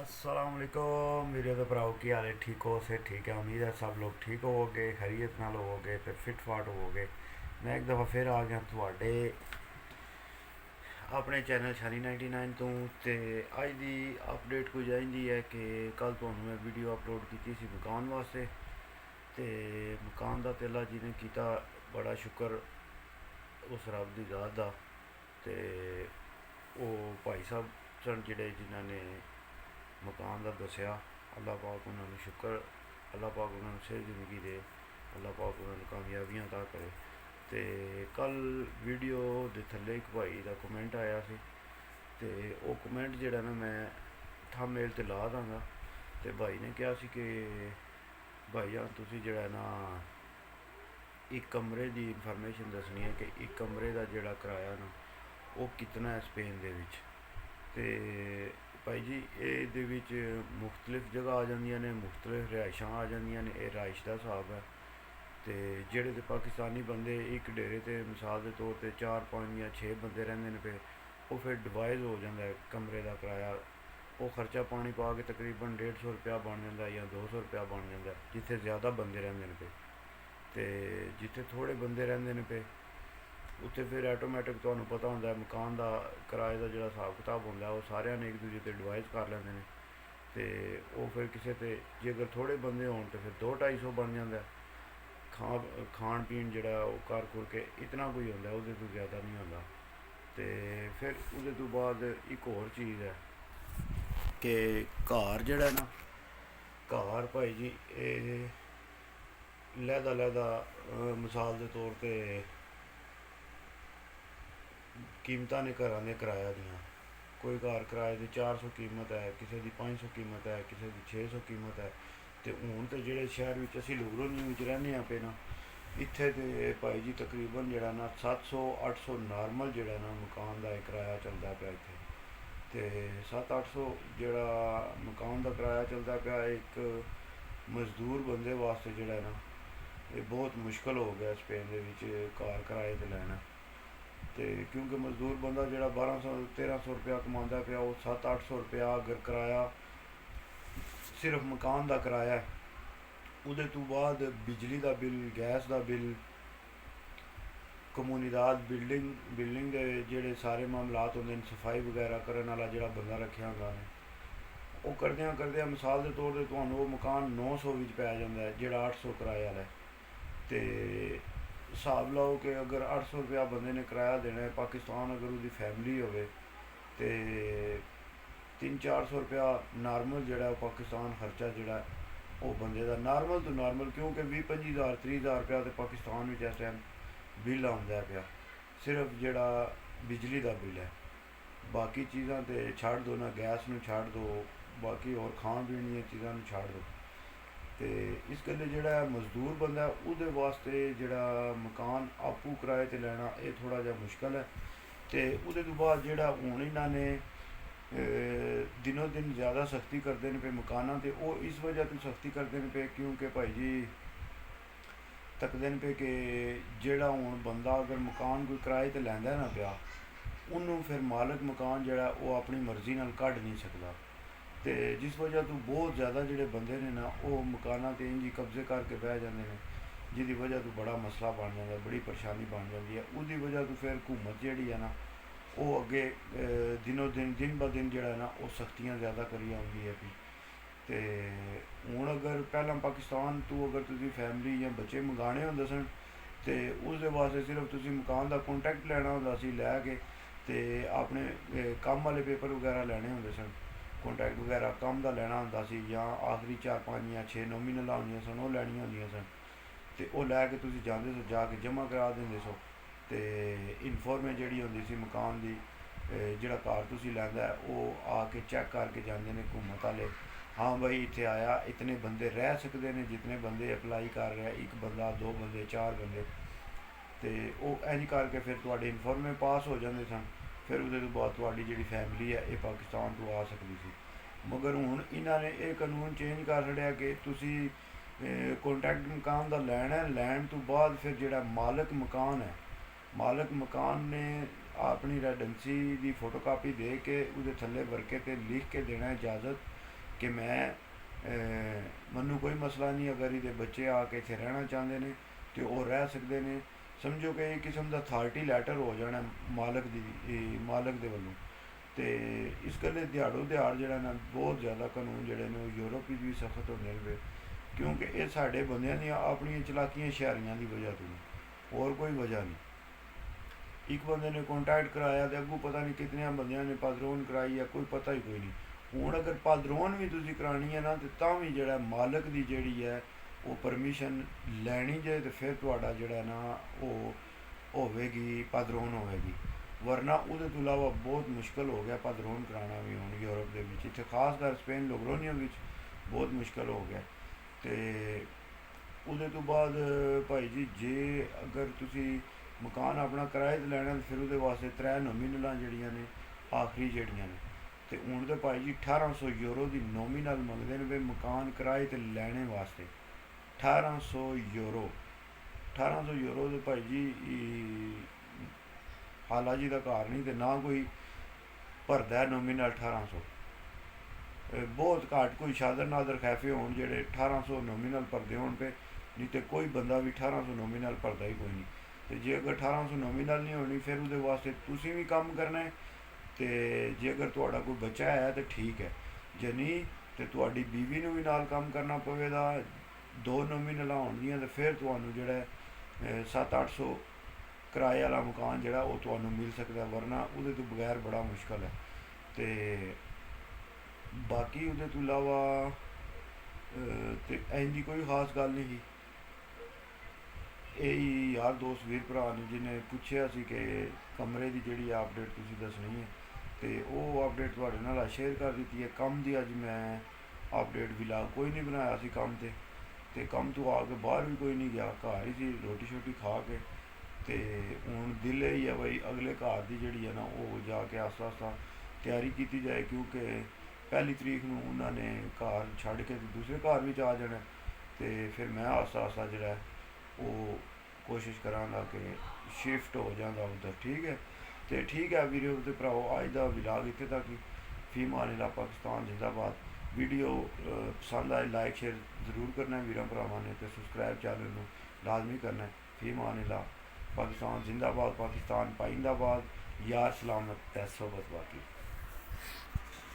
असलाकुम मेरे तो भराओ की हाल है। ठीक हो से ठीक है। उम्मीद है सब लोग ठीक होवोगे, खैरियत नाल होवोगे ते फिट फाट होवोगे। मैं एक दफ़ा फिर आ गया तुहाडे अपने चैनल शानी 99 तो ते अज दी अपडेट कुछ आइंदी है कि कल तो मैं वीडियो अपलोड की सी मकान वास्ते। ते मकान दा ते अल्लाह जी ने कीता, बड़ा शुक्र उस रब दी ज़ात दा। ते वो भाई साहब सन जेह्ड़े जिन्हों ने मकान का दसिया, अल्लाह पाक उन्होंने शुक्र, अल्लाह पाक उन्होंने सेहत जिंदगी दे, अल्लाह पाक उन्होंने कामयाबियां अता करे। तो कल वीडियो दे थल्ले एक भाई का कमेंट आया सी, तो वो कमेंट जोड़ा ना मैं थंबनेल ते ला दांगा। तो भाई ने कहा सी कि भाई जान तुसी जोड़ा ना एक कमरे की इंफॉर्मेशन दसनी है कि एक कमरे का जोड़ा किराया ना वो कितना है स्पेन दे विच। ते भाई जी ये मुख्तलिफ जगह आ जांदियां ने, मुख्तलिफ रिहाइशां आ जांदियां ने, ये रिहाइश का हिसाब है। तो जेह्ड़े ते पाकिस्तानी बंदे एक डेरे ते मिसाल के तौर पर 4 5 या 6 बंदे रहिंदे ने पे, वो फिर डिवाइड हो जाता है कमरे का किराया। वो खर्चा पानी पा के तकरीबन 150 रुपया बन जाता है या 200 रुपया बन जाता है जिथे ज़्यादा बंदे रहिंदे ने पे। तो जिथे थोड़े बंदे रहिंदे ने पे उत्थे फिर ऐटोमैटिक तुहानूं पता होंदा है मकान का किराए का जो हिसाब किताब होंदा है वो सारिਆਂ ने एक दूजे ते डिवाइस कर लेंदे ने। तो वो फिर किसी ते जे अगर थोड़े बंदे होन तो फिर 2 250 बन जाता है। खान पीन जोड़ा वो कर कुर के इतना कोई होंदा है, उहदे तो ज़्यादा नहीं होंदा। तो फिर उहदे तो बाद एक होर चीज़ है कि घर जोड़ा ना, घर भाई जी लैदा लैदा मिसाल के तौर पर कीमत ने घर ने किराया दियाँ। कोई घर किराए की 400 कीमत है, किसी की 500 कीमत है, किसी की 600 कीमत है। तो हूँ तो जोड़े शहर में असी लूरो न्यूज रहने पे ना, इत्थे तो भाई जी तकरीबन जोड़ा ना 700 800 नॉर्मल जोड़ा ना मकान का किराया चलता पाया इत्थे। तो 700 800 जोड़ा मकान का किराया चलता पाया एक मजदूर बंदे वास्ते जोड़ा ना ये बहुत मुश्किल हो गया स्पेन के घर किराए पर लैना। तो क्योंकि मजदूर बंदा जो 1200 1300 रुपया कमाता पाया, वो 7 800 रुपया अगर किराया सिर्फ मकान का किराया है, उहदे तो बाद बिजली का बिल, गैस का बिल, कम्यूनिदाद बिल्डिंग के जोड़े सारे मामलात होंगे, सफाई वगैरह करने वाला जो बंदा रखा होंगे ने, वो करद्या मिसाल के तौर पर तुहानूं वो मकान 900 पै जाता है जोड़ा 800 किराए वाला है। तो हिसाब लाओ कि अगर 800 रुपया बंदे ने किराया देना है पाकिस्तान, अगर उसकी फैमिली हो तो 300 400 रुपया नॉर्मल जोड़ा पाकिस्तान खर्चा जोड़ा वो बंदे का नॉर्मल तो नॉर्मल, क्योंकि 20 25 हज़ार 30 हज़ार रुपया तो पाकिस्तान में इस टाइम बिल आता पाया सिर्फ जोड़ा बिजली का बिल है। बाकी चीज़ां तो छड़ दो ना, गैस में छड़ दो, बाकी और खान पीन दी चीज़ों छड़ दो। तो इस गल्ले जोड़ा मजदूर बंदा उहदे वास्ते जोड़ा मकान आपू किराए ते लैना ये थोड़ा जा मुश्किल है। तो उहदे तो बाद जोड़ा हुण इन्हां ने दिनों दिन ज़्यादा सख्ती करते हैं पे मकाना ते, वो इस वजह तो सख्ती करते हैं पे क्योंकि भाई जी तकदे न पे कि जेड़ा हुण बंदा अगर मकान कोई किराए ते लैंदा ना पिया, उन्होंने फिर मालक मकान जोड़ा वो अपनी मर्जी नाल कढ़ नहीं सकता। तो जिस वजह तो बहुत ज़्यादा जोड़े बंदे ने ना वो मकाना ते इंज कब्जे करके बह जाते हैं, जिसकी वजह तो बड़ा मसला बन जाता है, बड़ी परेशानी बन जाती है। उसकी वजह तो फिर हुकूमत जी है ना वो अगे दिनों दिन ब दिन जोड़ा ना वो सख्तियाँ ज़्यादा करी आती है। तो हूँ अगर पहला पाकिस्तान तो अगर तुम फैमिली या बच्चे मंगाने होंगे सन तो उसके वास्ते सिर्फ तुम मकान का कॉन्टैक्ट लेना होंदा सी, लैके तो अपने काम वाले पेपर वगैरह लैने होंदे सन, कॉन्टैक्ट वगैरह काम का लैना होंदा सी, या आखिरी 4 5 या 6 नॉमिनल होंदियां सन वो लैनियां होंदियां सन। तो वो लैके तुम जाते सो, जाके जमा करा देंगे सो। तो इन्फॉर्मेट जी होंदी सी मकान की, जोड़ा घर तुम लैंदा है वो आके चैक करके जाते हैं हुकूमत वाले, हाँ भाई इतने आया इतने बंदे रह सकते हैं, जितने बंदे अप्लाई कर रहे हैं, एक बंदा 2 बंदे 4 बंदे, तो वो इंज करके फिर थोड़े इन्फॉर्मे पास हो जाते सन। फिर उसके तो बाद थोड़ी जी फैमिली है ये पाकिस्तान तो आ सकती थी। मगर हूँ इन्होंने ये कानून चेंज कर छड़िया कि तुसी कॉन्टैक्ट मकान का लैना है, लैन तो बाद फिर जोड़ा मालक मकान है, मालक मकान ने अपनी रेजिडेंसी की फोटोकापी दे के उसके थल्ले वर्के ते लिख के देना इजाज़त ਕਿ ਮੈਨੂੰ ਕੋਈ ਮਸਲਾ ਨਹੀਂ, ਅਗਰ ਇਹਦੇ ਬੱਚੇ ਆ ਕੇ ਇੱਥੇ ਰਹਿਣਾ ਚਾਹੁੰਦੇ ਨੇ ਤੇ ਉਹ ਰਹਿ ਸਕਦੇ ਨੇ। ਸਮਝੋ ਕਿ ਇੱਕ ਕਿਸਮ ਦਾ ਅਥਾਰਟੀ ਲੈਟਰ ਹੋ ਜਾਣਾ ਮਾਲਕ ਦੇ ਵੱਲੋਂ। ਤੇ ਇਸ ਗੱਲੇ ਦਿਹਾੜੋ ਦਿਹਾੜ ਜਿਹੜਾ ਨਾ ਬਹੁਤ ਜ਼ਿਆਦਾ ਕਾਨੂੰਨ ਜਿਹੜੇ ਨੇ ਉਹ ਯੂਰਪ ਵਿੱਚ ਵੀ ਸਖਤ ਹੁੰਦੇ ਨੇ, ਕਿਉਂਕਿ ਇਹ ਸਾਡੇ ਬੰਦਿਆਂ ਦੀਆਂ ਆਪਣੀਆਂ ਚਲਾਕੀਆਂ ਸ਼ਹਿਰੀਆਂ ਦੀ ਵਜ੍ਹਾ ਤੋਂ, ਹੋਰ ਕੋਈ ਵਜ੍ਹਾ ਨਹੀਂ। ਇੱਕ ਬੰਦੇ ਨੇ ਕੰਟੈਕਟ ਕਰਾਇਆ ਤੇ ਅੱਗੋਂ ਪਤਾ ਨਹੀਂ ਕਿਤਨਿਆਂ ਬੰਦਿਆਂ ਨੇ ਪਦਰੋਨ ਕਰਾਈ ਹੈ, ਕੋਈ ਪਤਾ ਹੀ ਕੋਈ ਨਹੀਂ। ਹੁਣ ਅਗਰ ਪਦਰੋਨ ਵੀ ਤੁਸੀਂ ਕਰਾਣੀ ਹੈ ਨਾ, ਤੇ ਤਾਂ ਵੀ ਜਿਹੜਾ ਮਾਲਕ ਦੀ ਜਿਹੜੀ ਹੈ ਉਹ ਪਰਮਿਸ਼ਨ ਲੈਣੀ ਜੇ, ਤੇ ਫਿਰ ਤੁਹਾਡਾ ਜਿਹੜਾ ਨਾ ਉਹ ਹੋਵੇਗੀ ਪਦਰੋਨ ਹੋਵੇਗੀ, ਵਰਨਾ ਉਹਦੇ ਤੋਂ ਇਲਾਵਾ ਬਹੁਤ ਮੁਸ਼ਕਿਲ ਹੋ ਗਿਆ ਪਦਰੋਨ ਕਰਾਉਣਾ ਵੀ ਹੁਣ ਯੂਰਪ ਦੇ ਵਿੱਚ। ਇੱਥੇ ਖਾਸ ਕਰ ਸਪੇਨ ਲੋਗਰੋਨੀਆ ਵਿੱਚ ਬਹੁਤ ਮੁਸ਼ਕਿਲ ਹੋ ਗਿਆ। ਤੇ ਉਹਦੇ ਤੋਂ ਬਾਅਦ ਭਾਈ ਜੀ, ਜੇ ਅਗਰ ਤੁਸੀਂ ਮਕਾਨ ਆਪਣਾ ਕਿਰਾਏ 'ਤੇ ਲੈਣਾ, ਫਿਰ ਉਹਦੇ ਵਾਸਤੇ 3 ਨੋਮੀਨਲਾਂ ਜਿਹੜੀਆਂ ਨੇ ਆਖਰੀ ਜਿਹੜੀਆਂ ਨੇ, ਤੇ ਹੁਣ ਤਾਂ ਭਾਈ ਜੀ 1800 ਯੂਰੋ ਦੀ ਨੋਮੀਨਲ ਮੰਗਦੇ ਨੇ ਵੀ ਮਕਾਨ ਕਿਰਾਏ 'ਤੇ ਲੈਣੇ ਵਾਸਤੇ। 1800 ਯੂਰੋ, 1800 ਯੂਰੋ ਦੇ ਭਾਈ ਜੀ ਹਾਲਾ ਜੀ ਦਾ ਘਰ ਨਹੀਂ, ਤੇ ਨਾ ਕੋਈ ਭਰਦਾ ਨੋਮੀਨਲ 1800। ਬਹੁਤ ਘੱਟ ਕੋਈ ਸ਼ਾਦਰ ਨਾਦਰ ਖੈਫੇ ਹੋਣ ਜਿਹੜੇ 1800 ਨੋਮੀਨਲ ਭਰਦੇ ਹੋਣ ਪਏ, ਨਹੀਂ ਤੇ ਕੋਈ ਬੰਦਾ ਵੀ 1800 ਨੋਮੀਨਲ ਭਰਦਾ ਹੀ ਕੋਈ ਨਹੀਂ। ਤੇ ਜੇ ਅਗਰ 1800 ਨੋਮੀਨਲ ਨਹੀਂ ਹੋਣੀ, ਫਿਰ ਉਹਦੇ ਵਾਸਤੇ ਤੁਸੀਂ ਵੀ ਕੰਮ ਕਰਨਾ ਹੈ। ਤੇ ਜੇ ਅਗਰ ਤੁਹਾਡਾ ਕੋਈ ਬੱਚਾ ਹੈ ਤਾਂ ਠੀਕ ਹੈ, ਜੇ ਨਹੀਂ ਤੇ ਤੁਹਾਡੀ ਬੀਵੀ ਨੂੰ ਵੀ ਨਾਲ ਕੰਮ ਕਰਨਾ ਪਵੇਗਾ। 2 ਨੋਮੀਨਲਾਂ ਹੋਣਗੀਆਂ ਤੇ ਫਿਰ ਤੁਹਾਨੂੰ ਜਿਹੜਾ 700-800 ਕਿਰਾਏ ਵਾਲਾ ਮਕਾਨ ਜਿਹੜਾ ਉਹ ਤੁਹਾਨੂੰ ਮਿਲ ਸਕਦਾ, ਵਰਨਾ ਉਹਦੇ ਤੋਂ ਬਗੈਰ ਬੜਾ ਮੁਸ਼ਕਲ ਹੈ। ਤੇ ਬਾਕੀ ਉਹਦੇ ਤੋਂ ਇਲਾਵਾ ਤੇ ਇੰਨੀ ਕੋਈ ਖਾਸ ਗੱਲ ਨਹੀਂ ਸੀ। ਇਹ ਹੀ ਯਾਰ ਦੋਸਤ ਵੀਰ ਭਰਾ ਨੇ ਜਿਹਨੇ ਪੁੱਛਿਆ ਸੀ ਕਿ ਕਮਰੇ ਦੀ ਜਿਹੜੀ ਅਪਡੇਟ ਤੁਸੀਂ ਦੱਸਣੀ ਹੈ, ਤੇ ਉਹ ਅਪਡੇਟ ਤੁਹਾਡੇ ਨਾਲ ਸ਼ੇਅਰ ਕਰ ਦਿੱਤੀ ਹੈ। ਕੰਮ ਦੀ ਅੱਜ ਮੈਂ ਅਪਡੇਟ ਵਲੌਗ ਕੋਈ ਨਹੀਂ ਬਣਾਇਆ ਸੀ ਕੰਮ ਤੇ ਕੰਮ ਤੋਂ ਆ ਕੇ ਬਾਹਰ ਵੀ ਕੋਈ ਨਹੀਂ ਗਿਆ, ਘਰ ਹੀ ਸੀ ਰੋਟੀ ਸ਼ੋਟੀ ਖਾ ਕੇ। ਤੇ ਹੁਣ ਦਿਲ ਇਹ ਹੀ ਹੈ ਬਈ ਅਗਲੇ ਘਰ ਦੀ ਜਿਹੜੀ ਹੈ ਨਾ ਉਹ ਜਾ ਕੇ ਆਸਤਾ ਆਸਤਾ ਤਿਆਰੀ ਕੀਤੀ ਜਾਏ, ਕਿਉਂਕਿ 1 ਤਰੀਕ ਨੂੰ ਉਹਨਾਂ ਨੇ ਘਰ ਛੱਡ ਕੇ ਦੂਸਰੇ ਘਰ ਵਿੱਚ ਆ ਜਾਣਾ। ਤੇ ਫਿਰ ਮੈਂ ਆਸਤਾ ਆਸਤਾ ਜਿਹੜਾ ਉਹ ਕੋਸ਼ਿਸ਼ ਕਰਾਂਗਾ ਕਿ ਸ਼ਿਫਟ ਹੋ ਜਾਂਦਾ ਉੱਧਰ। ਠੀਕ ਹੈ, ਤੇ ਠੀਕ ਹੈ ਵੀਰੋ ਤੇ ਭਰਾਓ, ਅੱਜ ਦਾ ਵਲੌਗ ਇੱਥੇ ਤੱਕ ਹੀ। ਫੀ ਮਾਨੀਲਾ ਪਾਕਿਸਤਾਨ ਜਿੰਦਾਬਾਦ। ਵੀਡੀਓ ਪਸੰਦ ਆਏ ਲਾਈਕ ਸ਼ੇਅਰ ਜ਼ਰੂਰ ਕਰਨਾ ਵੀਰਾਂ ਭਰਾਵਾਂ ਨੇ, ਤੇ ਸਬਸਕ੍ਰਾਈਬ ਚੈਨਲ ਨੂੰ ਲਾਜ਼ਮੀ ਕਰਨਾ। ਫੀ ਮਾਨੀਲਾ पाकिस्तान जिंदाबाद, पाकिस्तान पाइंदाबाद, यार सलामत, सोबत बाकी।